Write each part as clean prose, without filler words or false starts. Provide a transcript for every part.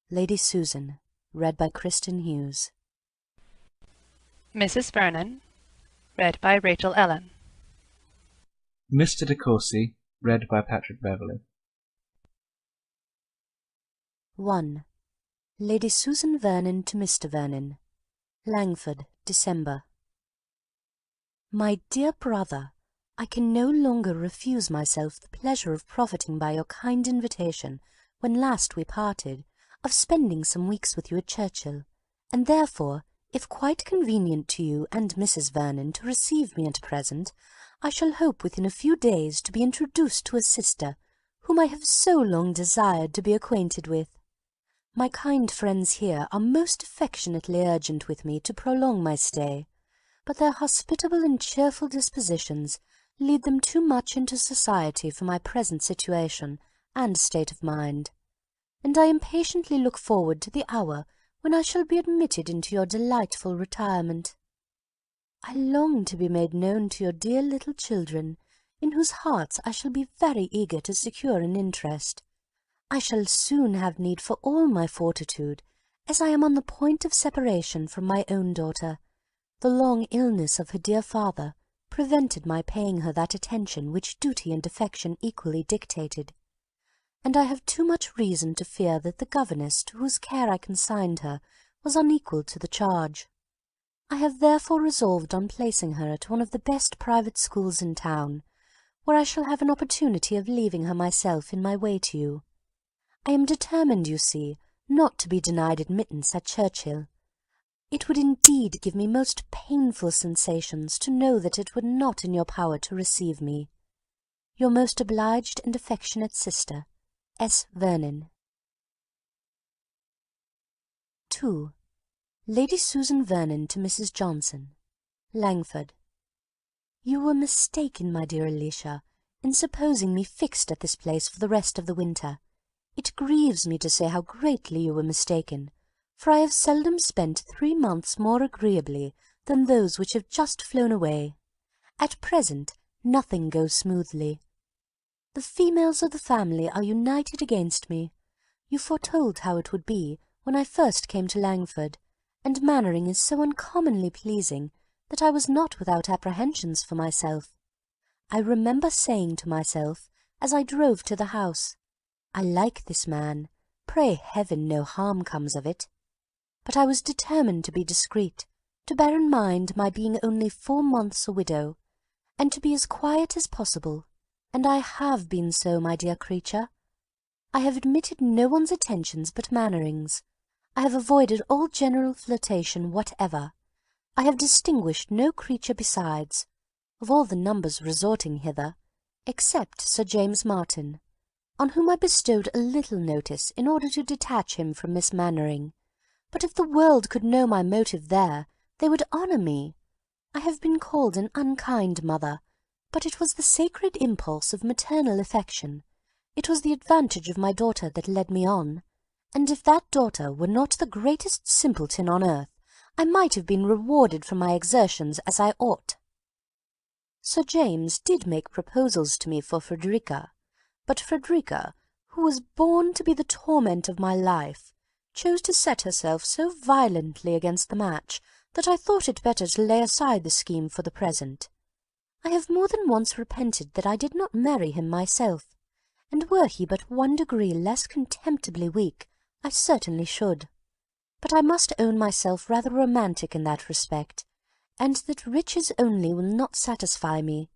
Lady Susan, read by Kristen Hughes. Mrs. Vernon, read by Rachel Ellen. Mr. de Courcy, read by Patrick Beverley. 1. Lady Susan Vernon to Mr. Vernon. Langford, December. My dear brother, I can no longer refuse myself the pleasure of profiting by your kind invitation, when last we parted, of spending some weeks with you at Churchill, and therefore, if quite convenient to you and Mrs. Vernon to receive me at present, I shall hope within a few days to be introduced to a sister whom I have so long desired to be acquainted with. My kind friends here are most affectionately urgent with me to prolong my stay, but their hospitable and cheerful dispositions lead them too much into society for my present situation and state of mind, and I impatiently look forward to the hour when I shall be admitted into your delightful retirement. I long to be made known to your dear little children, in whose hearts I shall be very eager to secure an interest. I shall soon have need for all my fortitude, as I am on the point of separation from my own daughter. The long illness of her dear father prevented my paying her that attention which duty and affection equally dictated, and I have too much reason to fear that the governess to whose care I consigned her was unequal to the charge. I have therefore resolved on placing her at one of the best private schools in town, where I shall have an opportunity of leaving her myself in my way to you. I am determined, you see, not to be denied admittance at Churchill. It would indeed give me most painful sensations to know that it were not in your power to receive me. Your most obliged and affectionate sister, S. Vernon. 2. Lady Susan Vernon to Mrs. Johnson. Langford. You were mistaken, my dear Alicia, in supposing me fixed at this place for the rest of the winter. It grieves me to say how greatly you were mistaken, for I have seldom spent 3 months more agreeably than those which have just flown away. At present nothing goes smoothly. The females of the family are united against me. You foretold how it would be when I first came to Langford, and Mannering is so uncommonly pleasing that I was not without apprehensions for myself. I remember saying to myself, as I drove to the house, I like this man, pray heaven no harm comes of it. But I was determined to be discreet, to bear in mind my being only 4 months a widow, and to be as quiet as possible, and I have been so, my dear creature. I have admitted no one's attentions but Mannering's. I have avoided all general flirtation whatever. I have distinguished no creature besides, of all the numbers resorting hither, except Sir James Martin, on whom I bestowed a little notice in order to detach him from Miss Mannering. But if the world could know my motive there, they would honour me. I have been called an unkind mother, but it was the sacred impulse of maternal affection. It was the advantage of my daughter that led me on, and if that daughter were not the greatest simpleton on earth, I might have been rewarded for my exertions as I ought. Sir James did make proposals to me for Frederica, but Frederica, who was born to be the torment of my life, chose to set herself so violently against the match that I thought it better to lay aside the scheme for the present. I have more than once repented that I did not marry him myself, and were he but 1 degree less contemptibly weak, I certainly should. But I must own myself rather romantic in that respect, and that riches only will not satisfy me.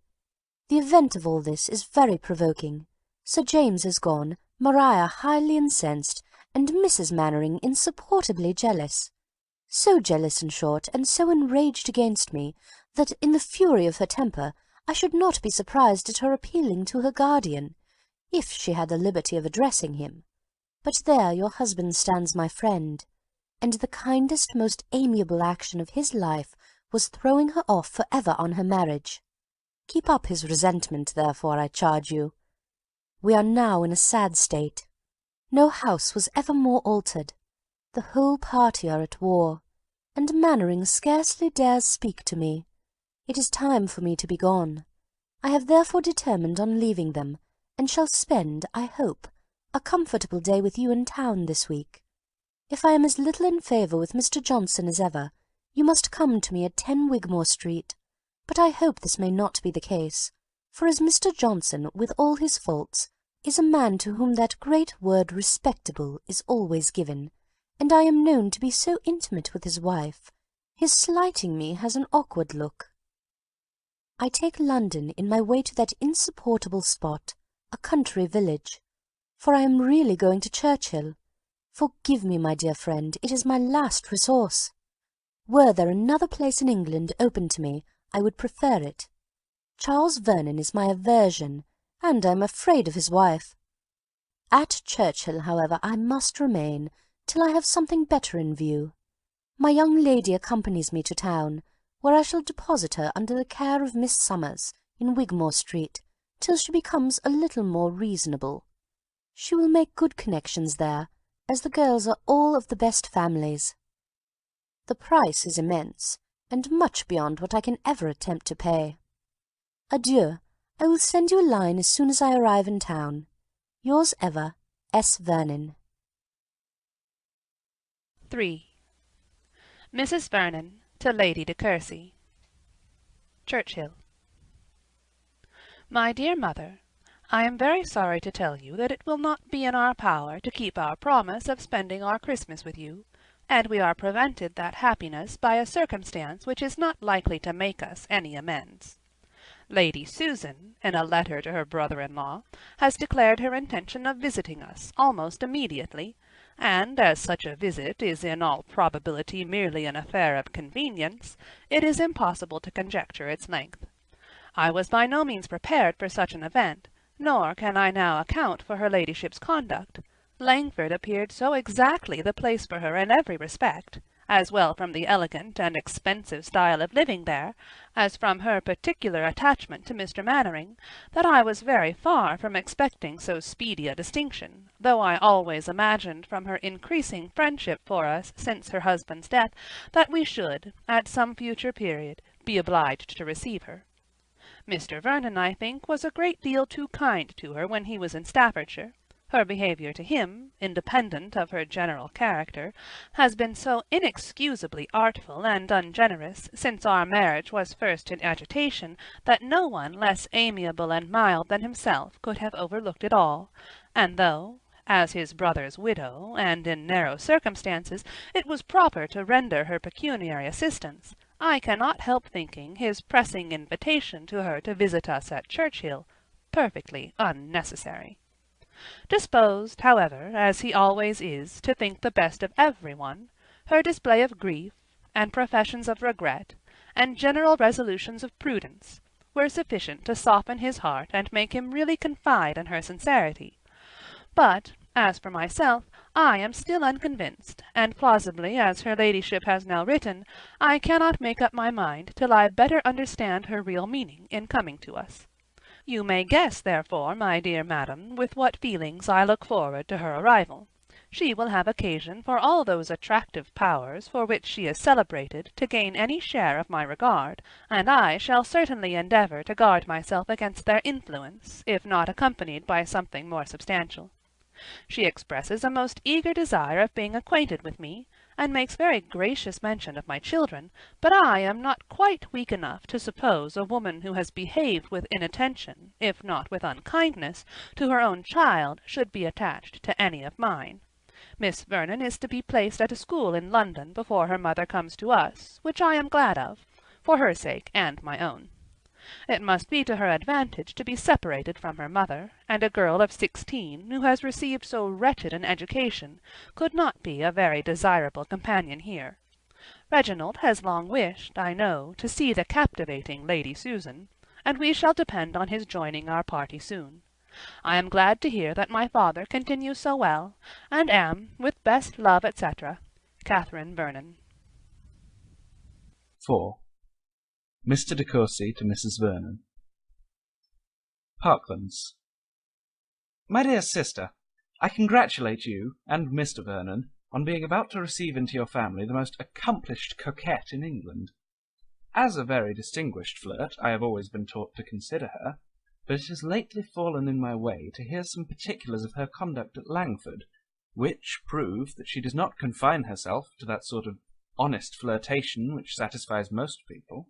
The event of all this is very provoking. Sir James is gone, Maria highly incensed, and Mrs. Mannering insupportably jealous. So jealous, in short, and so enraged against me, that, in the fury of her temper, I should not be surprised at her appealing to her guardian, if she had the liberty of addressing him. But there your husband stands my friend, and the kindest, most amiable action of his life was throwing her off for ever on her marriage. Keep up his resentment, therefore, I charge you. We are now in a sad state. No house was ever more altered. The whole party are at war, and Mannering scarcely dares speak to me. It is time for me to be gone. I have therefore determined on leaving them, and shall spend, I hope, a comfortable day with you in town this week. If I am as little in favour with Mr. Johnson as ever, you must come to me at 10 Wigmore Street, but I hope this may not be the case, for as Mr. Johnson, with all his faults, is a man to whom that great word respectable is always given, and I am known to be so intimate with his wife, his slighting me has an awkward look. I take London in my way to that insupportable spot, a country village, for I am really going to Churchill. Forgive me, my dear friend, it is my last resource. Were there another place in England open to me, I would prefer it. Charles Vernon is my aversion, and I am afraid of his wife. At Churchill, however, I must remain till I have something better in view. My young lady accompanies me to town, where I shall deposit her under the care of Miss Summers in Wigmore Street till she becomes a little more reasonable. She will make good connections there, as the girls are all of the best families. The price is immense, and much beyond what I can ever attempt to pay. Adieu. I will send you a line as soon as I arrive in town. Yours ever, S. Vernon. 3. Mrs. Vernon to Lady de Courcy. Churchill. My dear Mother, I am very sorry to tell you that it will not be in our power to keep our promise of spending our Christmas with you, and we are prevented that happiness by a circumstance which is not likely to make us any amends. Lady Susan, in a letter to her brother-in-law, has declared her intention of visiting us almost immediately, and as such a visit is in all probability merely an affair of convenience, it is impossible to conjecture its length. I was by no means prepared for such an event, nor can I now account for her ladyship's conduct. Langford appeared so exactly the place for her in every respect, as well from the elegant and expensive style of living there, as from her particular attachment to Mr. Mannering, that I was very far from expecting so speedy a distinction, though I always imagined from her increasing friendship for us since her husband's death, that we should, at some future period, be obliged to receive her. Mr. Vernon, I think, was a great deal too kind to her when he was in Staffordshire. Her behaviour to him, independent of her general character, has been so inexcusably artful and ungenerous since our marriage was first in agitation, that no one less amiable and mild than himself could have overlooked it all, and though, as his brother's widow, and in narrow circumstances, it was proper to render her pecuniary assistance, I cannot help thinking his pressing invitation to her to visit us at Churchill perfectly unnecessary. Disposed, however, as he always is, to think the best of every one, her display of grief, and professions of regret, and general resolutions of prudence, were sufficient to soften his heart and make him really confide in her sincerity. But, as for myself, I am still unconvinced, and plausibly as her ladyship has now written, I cannot make up my mind till I better understand her real meaning in coming to us. You may guess, therefore, my dear madam, with what feelings I look forward to her arrival. She will have occasion for all those attractive powers for which she is celebrated to gain any share of my regard, and I shall certainly endeavour to guard myself against their influence, if not accompanied by something more substantial. She expresses a most eager desire of being acquainted with me, and makes very gracious mention of my children, but I am not quite weak enough to suppose a woman who has behaved with inattention, if not with unkindness, to her own child should be attached to any of mine. Miss Vernon is to be placed at a school in London before her mother comes to us, which I am glad of, for her sake and my own. It must be to her advantage to be separated from her mother, and a girl of 16, who has received so wretched an education, could not be a very desirable companion here. Reginald has long wished, I know, to see the captivating Lady Susan, and we shall depend on his joining our party soon. I am glad to hear that my father continues so well, and am, with best love, etc., Catherine Vernon. 4. Mr. de Courcy to Mrs. Vernon. Parklands. My dear sister, I congratulate you and Mr. Vernon on being about to receive into your family the most accomplished coquette in England. As a very distinguished flirt, I have always been taught to consider her, but it has lately fallen in my way to hear some particulars of her conduct at Langford, which prove that she does not confine herself to that sort of honest flirtation which satisfies most people,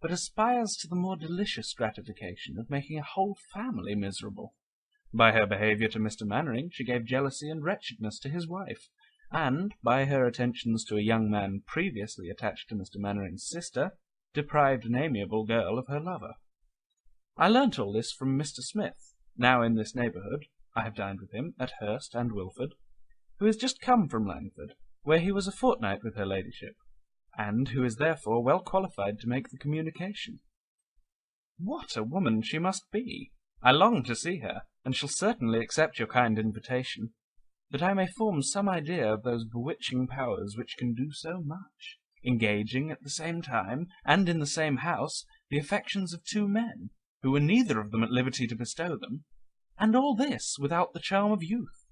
but aspires to the more delicious gratification of making a whole family miserable. By her behaviour to Mr. Mannering she gave jealousy and wretchedness to his wife, and by her attentions to a young man previously attached to Mr. Mannering's sister, deprived an amiable girl of her lover. I learnt all this from Mr. Smith, now in this neighbourhood (I have dined with him at Hurst and Wilford), who is just come from Langford, where he was a fortnight with her ladyship, and who is therefore well qualified to make the communication. What a woman she must be! I long to see her, and shall certainly accept your kind invitation, that I may form some idea of those bewitching powers which can do so much, engaging at the same time, and in the same house, the affections of two men, who were neither of them at liberty to bestow them, and all this without the charm of youth.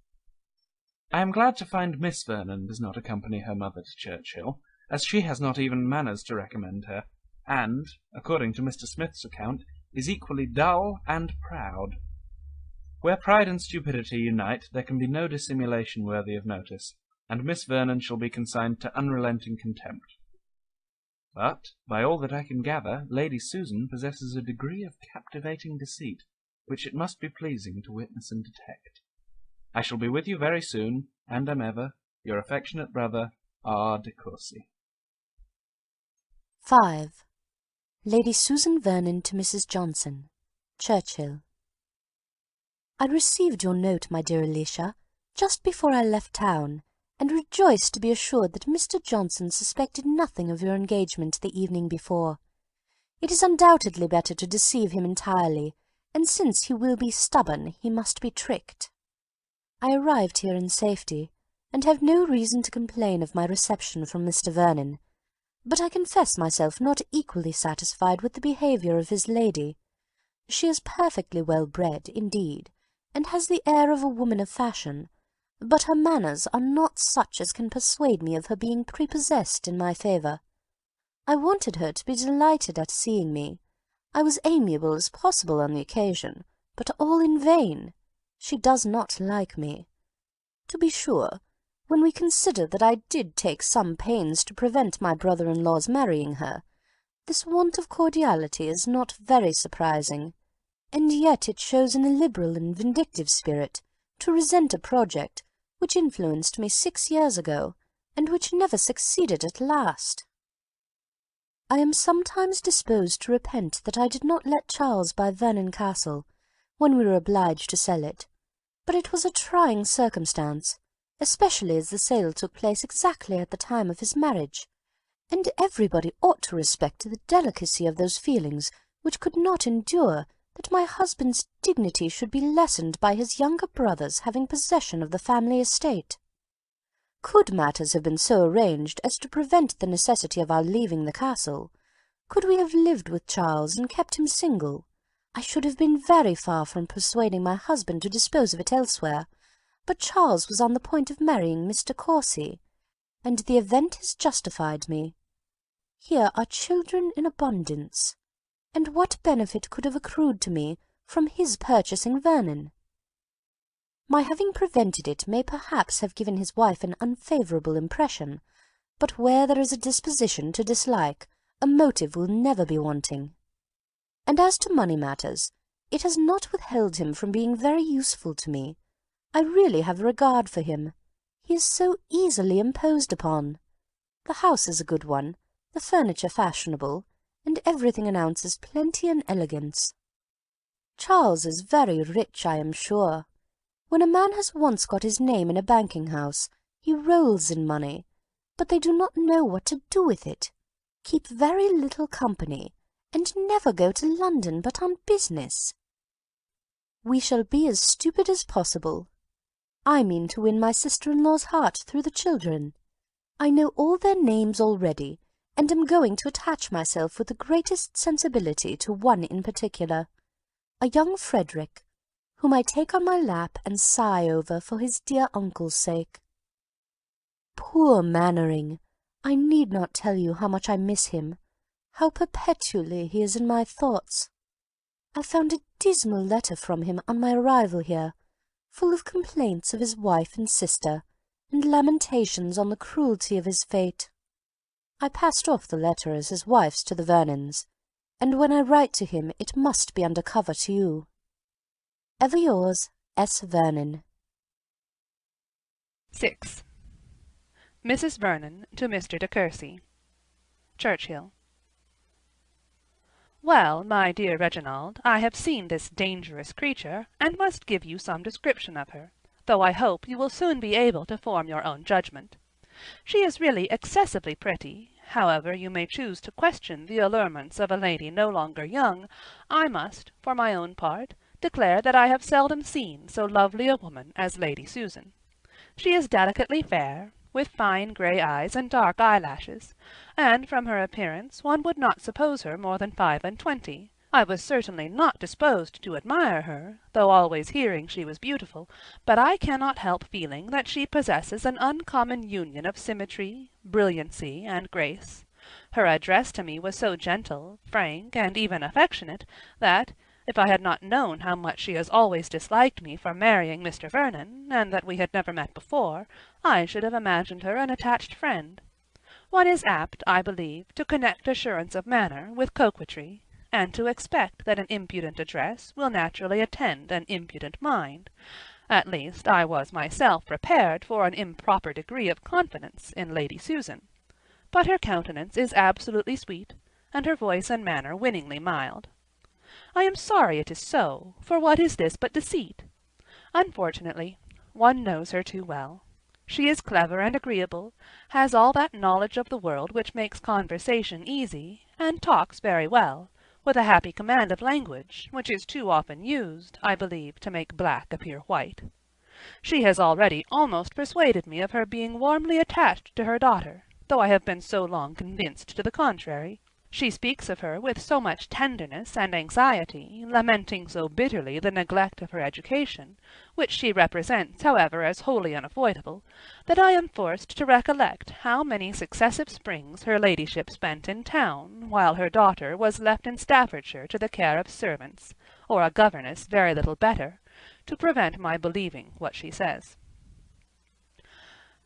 I am glad to find Miss Vernon does not accompany her mother to Churchill, as she has not even manners to recommend her, and, according to Mr. Smith's account, is equally dull and proud. Where pride and stupidity unite, there can be no dissimulation worthy of notice, and Miss Vernon shall be consigned to unrelenting contempt. But, by all that I can gather, Lady Susan possesses a degree of captivating deceit, which it must be pleasing to witness and detect. I shall be with you very soon, and am ever, your affectionate brother, R. de Courcy. 5. Lady Susan Vernon to Mrs. Johnson, Churchill. I received your note, my dear Alicia, just before I left town, and rejoiced to be assured that Mr. Johnson suspected nothing of your engagement the evening before. It is undoubtedly better to deceive him entirely, and since he will be stubborn, he must be tricked. I arrived here in safety, and have no reason to complain of my reception from Mr. Vernon, but I confess myself not equally satisfied with the behaviour of his lady. She is perfectly well bred, indeed, and has the air of a woman of fashion, but her manners are not such as can persuade me of her being prepossessed in my favour. I wanted her to be delighted at seeing me. I was amiable as possible on the occasion, but all in vain. She does not like me. To be sure, when we consider that I did take some pains to prevent my brother-in-law's marrying her, this want of cordiality is not very surprising, and yet it shows an illiberal and vindictive spirit to resent a project which influenced me 6 years ago, and which never succeeded at last. I am sometimes disposed to repent that I did not let Charles buy Vernon Castle, when we were obliged to sell it, but it was a trying circumstance, especially as the sale took place exactly at the time of his marriage, and everybody ought to respect the delicacy of those feelings which could not endure that my husband's dignity should be lessened by his younger brother's having possession of the family estate. Could matters have been so arranged as to prevent the necessity of our leaving the castle, could we have lived with Charles and kept him single, I should have been very far from persuading my husband to dispose of it elsewhere, but Charles was on the point of marrying Mr. Courcy, and the event has justified me. Here are children in abundance, and what benefit could have accrued to me from his purchasing Vernon? My having prevented it may perhaps have given his wife an unfavourable impression, but where there is a disposition to dislike, a motive will never be wanting. And as to money matters, it has not withheld him from being very useful to me. I really have a regard for him. He is so easily imposed upon. The house is a good one, the furniture fashionable, and everything announces plenty and elegance. Charles is very rich, I am sure. When a man has once got his name in a banking-house, he rolls in money, but they do not know what to do with it, keep very little company, and never go to London but on business. We shall be as stupid as possible. I mean to win my sister-in-law's heart through the children. I know all their names already, and am going to attach myself with the greatest sensibility to one in particular, a young Frederick, whom I take on my lap and sigh over for his dear uncle's sake. Poor Mannering! I need not tell you how much I miss him, how perpetually he is in my thoughts. I found a dismal letter from him on my arrival here, full of complaints of his wife and sister, and lamentations on the cruelty of his fate. I passed off the letter as his wife's to the Vernons, and when I write to him it must be under cover to you. Ever yours, S. Vernon. 6. Mrs. Vernon to Mr. de Courcy. Churchhill. Well, my dear Reginald, I have seen this dangerous creature, and must give you some description of her, though I hope you will soon be able to form your own judgment. She is really excessively pretty. However you may choose to question the allurements of a lady no longer young, I must, for my own part, declare that I have seldom seen so lovely a woman as Lady Susan. She is delicately fair, with fine grey eyes and dark eyelashes, and from her appearance one would not suppose her more than 25. I was certainly not disposed to admire her, though always hearing she was beautiful, but I cannot help feeling that she possesses an uncommon union of symmetry, brilliancy, and grace. Her address to me was so gentle, frank, and even affectionate, that, if I had not known how much she has always disliked me for marrying Mr. Vernon, and that we had never met before, I should have imagined her an attached friend. One is apt, I believe, to connect assurance of manner with coquetry, and to expect that an impudent address will naturally attend an impudent mind. At least I was myself prepared for an improper degree of confidence in Lady Susan. But her countenance is absolutely sweet, and her voice and manner winningly mild. I am sorry it is so, for what is this but deceit? Unfortunately, one knows her too well. She is clever and agreeable, has all that knowledge of the world which makes conversation easy, and talks very well, with a happy command of language, which is too often used, I believe, to make black appear white. She has already almost persuaded me of her being warmly attached to her daughter, though I have been so long convinced to the contrary. She speaks of her with so much tenderness and anxiety, lamenting so bitterly the neglect of her education, which she represents, however, as wholly unavoidable, that I am forced to recollect how many successive springs her ladyship spent in town, while her daughter was left in Staffordshire to the care of servants, or a governess very little better, to prevent my believing what she says.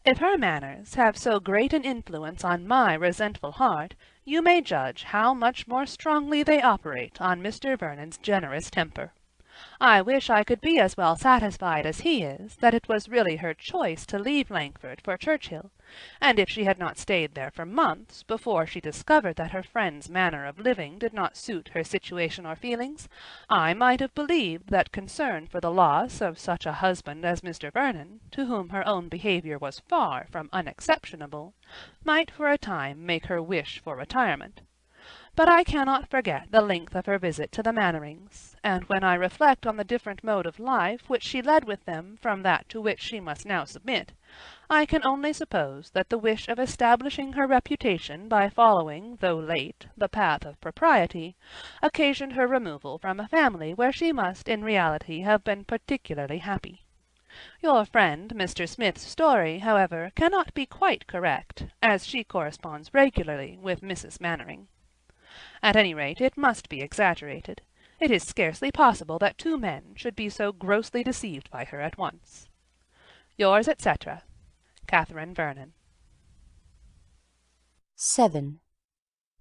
If her manners have so great an influence on my resentful heart, you may judge how much more strongly they operate on Mr. Vernon's generous temper. I wish I could be as well satisfied as he is that it was really her choice to leave Langford for Churchhill, and if she had not stayed there for months before she discovered that her friend's manner of living did not suit her situation or feelings, I might have believed that concern for the loss of such a husband as Mr. Vernon, to whom her own behaviour was far from unexceptionable, might for a time make her wish for retirement. But I cannot forget the length of her visit to the Mannerings, and when I reflect on the different mode of life which she led with them from that to which she must now submit, I can only suppose that the wish of establishing her reputation by following, though late, the path of propriety, occasioned her removal from a family where she must in reality have been particularly happy. Your friend Mr. Smith's story, however, cannot be quite correct, as she corresponds regularly with Mrs. Mannering. At any rate, it must be exaggerated. It is scarcely possible that two men should be so grossly deceived by her at once. Yours, etc., Catherine Vernon. 7.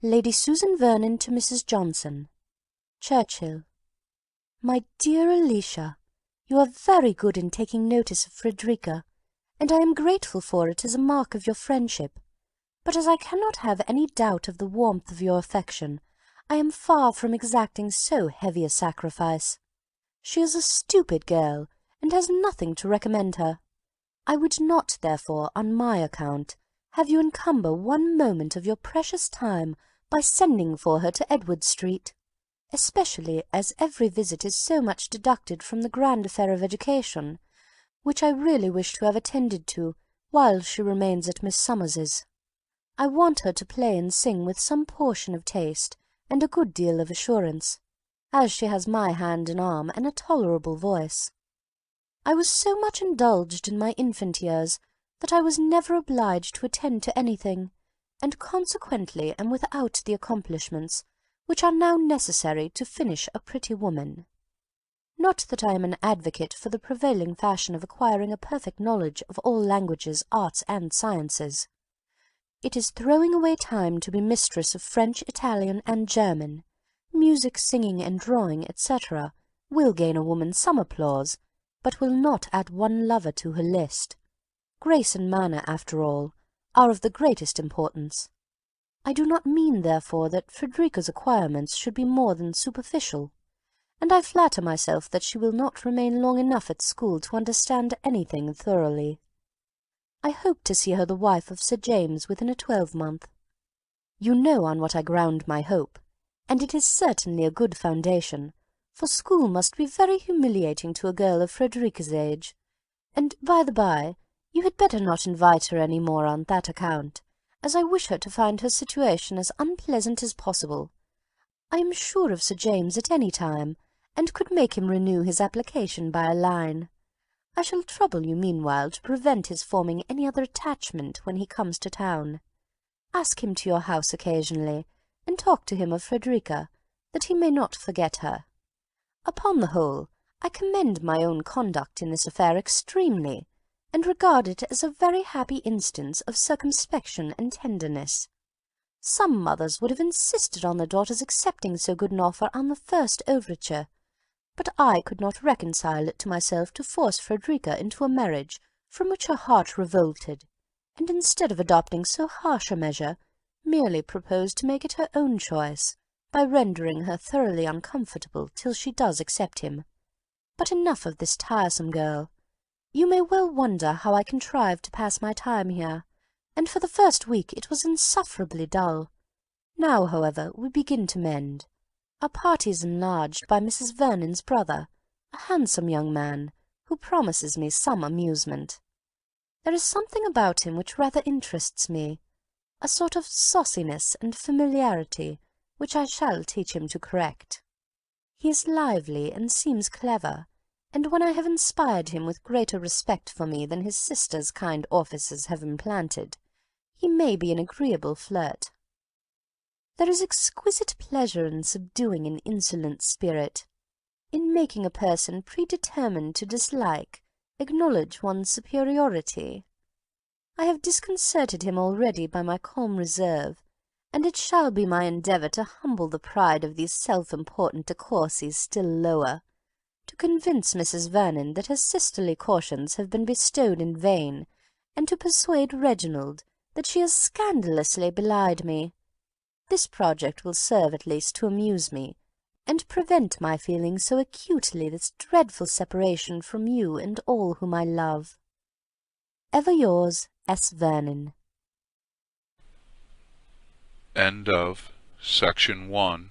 Lady Susan Vernon to Mrs. Johnson. Churchhill. My dear Alicia, you are very good in taking notice of Frederica, and I am grateful for it as a mark of your friendship. But as I cannot have any doubt of the warmth of your affection, I am far from exacting so heavy a sacrifice. She is a stupid girl, and has nothing to recommend her. I would not, therefore, on my account, have you encumber one moment of your precious time by sending for her to Edward Street, especially as every visit is so much deducted from the grand affair of education, which I really wish to have attended to while she remains at Miss Summers's. I want her to play and sing with some portion of taste, and a good deal of assurance, as she has my hand and arm and a tolerable voice. I was so much indulged in my infant years that I was never obliged to attend to anything, and consequently am without the accomplishments which are now necessary to finish a pretty woman. Not that I am an advocate for the prevailing fashion of acquiring a perfect knowledge of all languages, arts, and sciences. It is throwing away time to be mistress of French, Italian, and German. Music, singing, and drawing, etc., will gain a woman some applause, but will not add one lover to her list. Grace and manner, after all, are of the greatest importance. I do not mean, therefore, that Frederica's acquirements should be more than superficial, and I flatter myself that she will not remain long enough at school to understand anything thoroughly. I hope to see her the wife of Sir James within a 12-month. You know on what I ground my hope, and it is certainly a good foundation, for school must be very humiliating to a girl of Frederica's age, and, by the by, you had better not invite her any more on that account, as I wish her to find her situation as unpleasant as possible. I am sure of Sir James at any time, and could make him renew his application by a line. I shall trouble you meanwhile to prevent his forming any other attachment when he comes to town. Ask him to your house occasionally, and talk to him of Frederica, that he may not forget her. Upon the whole, I commend my own conduct in this affair extremely, and regard it as a very happy instance of circumspection and tenderness. Some mothers would have insisted on their daughters accepting so good an offer on the first overture, but I could not reconcile it to myself to force Frederica into a marriage from which her heart revolted, and instead of adopting so harsh a measure, merely proposed to make it her own choice, by rendering her thoroughly uncomfortable till she does accept him. But enough of this tiresome girl. You may well wonder how I contrived to pass my time here, and for the first week it was insufferably dull. Now, however, we begin to mend. Our party is enlarged by Mrs. Vernon's brother, a handsome young man, who promises me some amusement. There is something about him which rather interests me, a sort of sauciness and familiarity which I shall teach him to correct. He is lively and seems clever, and when I have inspired him with greater respect for me than his sister's kind offices have implanted, he may be an agreeable flirt. There is exquisite pleasure in subduing an insolent spirit, in making a person predetermined to dislike acknowledge one's superiority. I have disconcerted him already by my calm reserve, and it shall be my endeavour to humble the pride of these self-important De Courcys still lower, to convince Mrs. Vernon that her sisterly cautions have been bestowed in vain, and to persuade Reginald that she has scandalously belied me. This project will serve at least to amuse me, and prevent my feeling so acutely this dreadful separation from you and all whom I love. Ever yours, S. Vernon. End of Section 1.